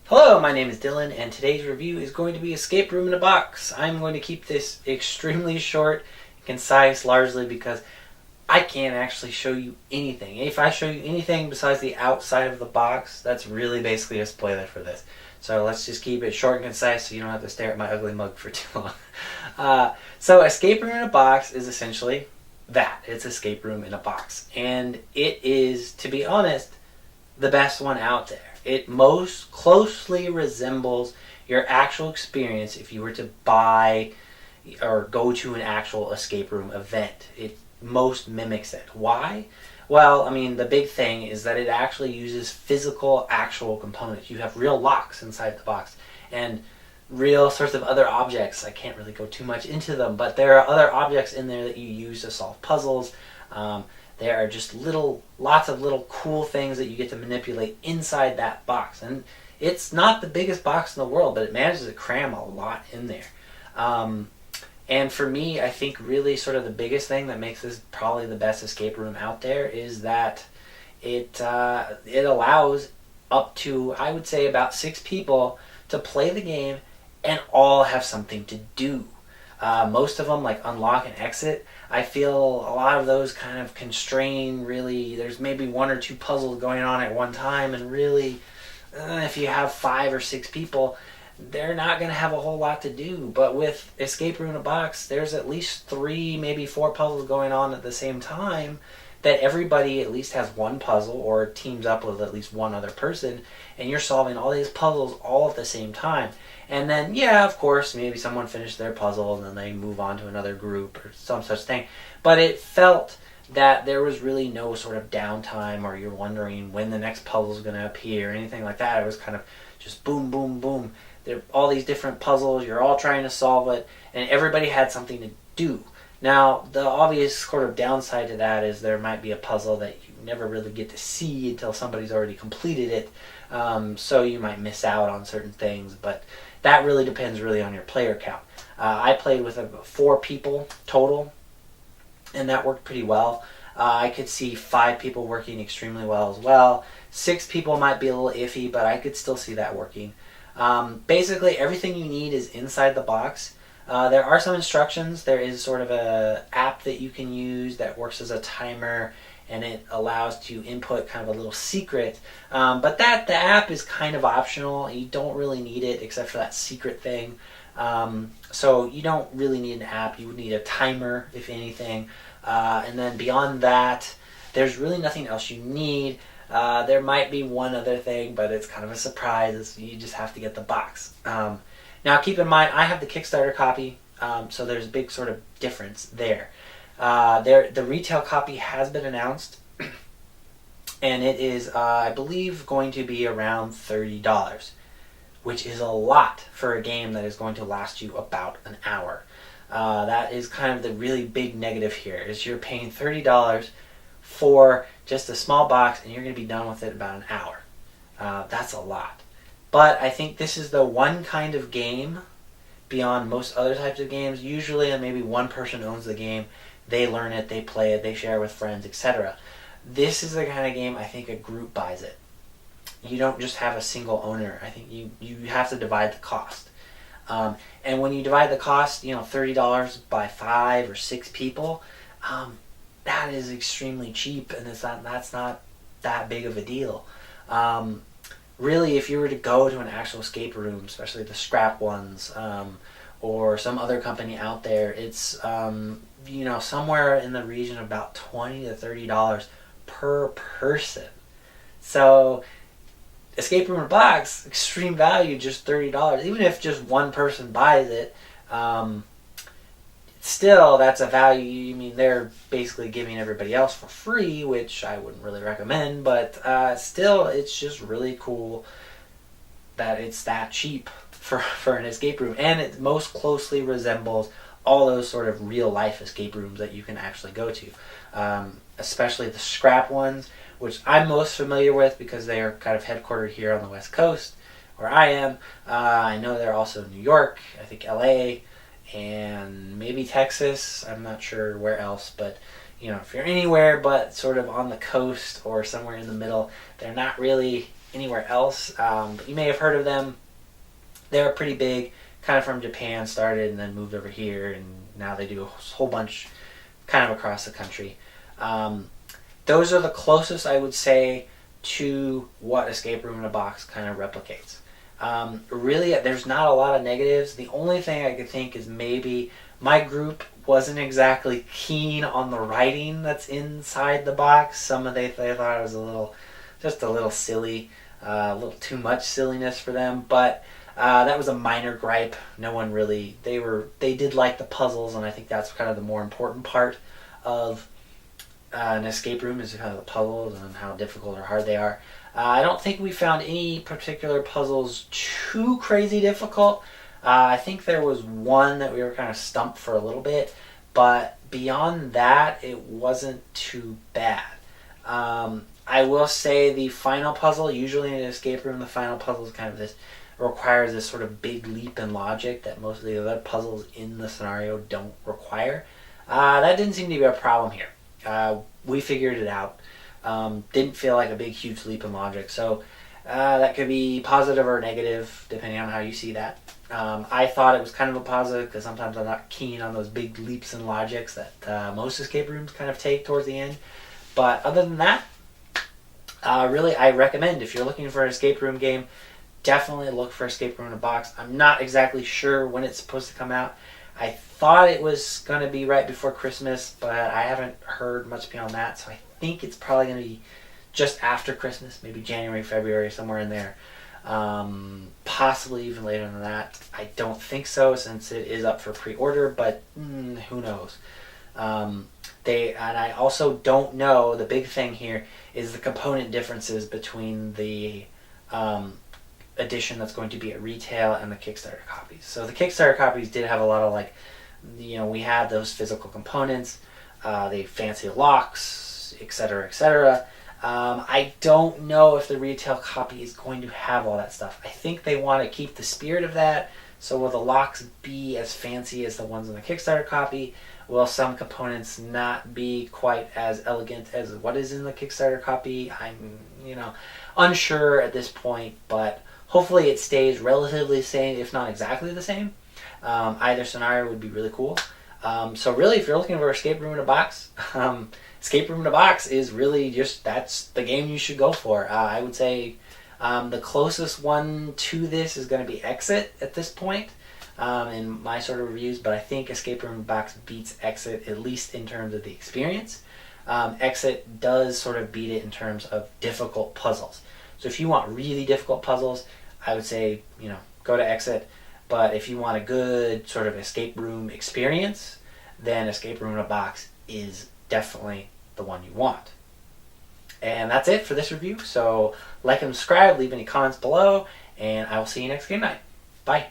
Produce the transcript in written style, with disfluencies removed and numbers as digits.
Hello, my name is Dylan, and today's review is going to be Escape Room in a Box. I'm going to keep this extremely short and concise, largely because I can't actually show you anything. If I show you anything besides the outside of the box, that's really basically a spoiler for this. So let's just keep it short and concise so you don't have to stare at my ugly mug for too long. So Escape Room in a Box is essentially that. It's Escape Room in a Box. And it is, to be honest, the best one out there. It most closely resembles your actual experience if you were to buy or go to an actual escape room event. It most mimics it. Why? Well, I mean, the big thing is that it actually uses physical, actual components. You have real locks inside the box and real sorts of other objects. I can't really go too much into them, but there are other objects in there that you use to solve puzzles. There are just lots of little cool things that you get to manipulate inside that box. And it's not the biggest box in the world, but it manages to cram a lot in there. And for me, I think really sort of the biggest thing that makes this probably the best escape room out there is that it allows up to, I would say, about 6 people to play the game and all have something to do. Most of them, like unlock and exit, I feel a lot of those kind of constrain, really, there's maybe 1 or 2 puzzles going on at one time, and really, if you have 5 or 6 people, they're not going to have a whole lot to do. But with Escape Room in a Box, there's at least 3, maybe 4 puzzles going on at the same time, that everybody at least has one puzzle or teams up with at least one other person, and you're solving all these puzzles all at the same time. And then, yeah, of course, maybe someone finished their puzzle and then they move on to another group or some such thing. But it felt that there was really no sort of downtime or you're wondering when the next puzzle is going to appear or anything like that. It was kind of just boom, boom, boom. There are all these different puzzles. You're all trying to solve it, and everybody had something to do. Now, the obvious sort of downside to that is there might be a puzzle that you never really get to see until somebody's already completed it, so you might miss out on certain things, but that really depends really on your player count. I played with 4 people total, and that worked pretty well. I could see 5 people working extremely well as well. 6 people might be a little iffy, but I could still see that working. Basically, everything you need is inside the box. There are some instructions. There is sort of a app that you can use that works as a timer, and it allows to input kind of a little secret. But the app is kind of optional. You don't really need it except for that secret thing. So you don't really need an app. You would need a timer, if anything. And then beyond that, there's really nothing else you need. There might be one other thing, but it's kind of a surprise. You just have to get the box. Now, keep in mind, I have the Kickstarter copy, so there's a big sort of difference there. The retail copy has been announced, and it is, I believe, going to be around $30, which is a lot for a game that is going to last you about an hour. That is kind of the really big negative here, is you're paying $30 for just a small box, and you're going to be done with it about an hour. That's a lot. But I think this is the one kind of game, beyond most other types of games, usually maybe one person owns the game, they learn it, they play it, they share it with friends, etc. This is the kind of game I think a group buys it. You don't just have a single owner. I think you have to divide the cost. And when you divide the cost, $30 by 5 or 6 people, that is extremely cheap, and that's not that big of a deal. Really, if you were to go to an actual escape room, especially the scrap ones, or some other company out there, it's somewhere in the region of about $20 to $30 per person. So, Escape Room in a Box, extreme value, just $30. Even if just one person buys it, still, that's a value. I mean, they're basically giving everybody else for free, which I wouldn't really recommend, but still, it's just really cool that it's that cheap for an escape room, and it most closely resembles all those sort of real-life escape rooms that you can actually go to, especially the scrap ones, which I'm most familiar with because they are kind of headquartered here on the West Coast, where I am. I know they're also in New York, I think LA, and maybe Texas. I'm not sure where else, but if you're anywhere but sort of on the coast or somewhere in the middle, they're not really anywhere else, but you may have heard of them. They're pretty big, kind of from Japan, started and then moved over here, and now they do a whole bunch kind of across the country. Those are the closest, I would say, to what Escape Room in a Box kind of replicates. Really, there's not a lot of negatives. The only thing I could think is maybe my group wasn't exactly keen on the writing that's inside the box. They thought it was just a little silly, a little too much silliness for them. But that was a minor gripe. No one really, they did like the puzzles, and I think that's kind of the more important part of an escape room is kind of the puzzles and how difficult or hard they are. I don't think we found any particular puzzles too crazy difficult. I think there was one that we were kind of stumped for a little bit, but beyond that, it wasn't too bad. I will say the final puzzle, usually in an escape room, the final puzzle is kind of requires this sort of big leap in logic that most of the other puzzles in the scenario don't require. That didn't seem to be a problem here. We figured it out. Didn't feel like a big, huge leap in logic. So that could be positive or negative, depending on how you see that. I thought it was kind of a positive because sometimes I'm not keen on those big leaps in logics that most escape rooms kind of take towards the end. But other than that, really, I recommend if you're looking for an escape room game, definitely look for Escape Room in a Box. I'm not exactly sure when it's supposed to come out. I thought it was going to be right before Christmas, but I haven't heard much beyond that, so I think it's probably going to be just after Christmas, maybe January, February, somewhere in there. Possibly even later than that. I don't think so, since it is up for pre-order, but who knows. And I also don't know, the big thing here is the component differences between the edition that's going to be at retail and the Kickstarter copies. So the Kickstarter copies did have a lot of we had those physical components, the fancy locks, etc., etc. I don't know if the retail copy is going to have all that stuff. I think they want to keep the spirit of that. So will the locks be as fancy as the ones in the Kickstarter copy? Will some components not be quite as elegant as what is in the Kickstarter copy? I'm, unsure at this point, but hopefully it stays relatively the same, if not exactly the same. Either scenario would be really cool. So really, if you're looking for Escape Room in a Box, Escape Room in a Box is really that's the game you should go for. I would say the closest one to this is going to be Exit at this point in my sort of reviews, but I think Escape Room in a Box beats Exit, at least in terms of the experience. Exit does sort of beat it in terms of difficult puzzles. So if you want really difficult puzzles, I would say, go to Exit. But if you want a good sort of escape room experience, then Escape Room in a Box is definitely the one you want. And that's it for this review. So like and subscribe, leave any comments below, and I will see you next game night. Bye.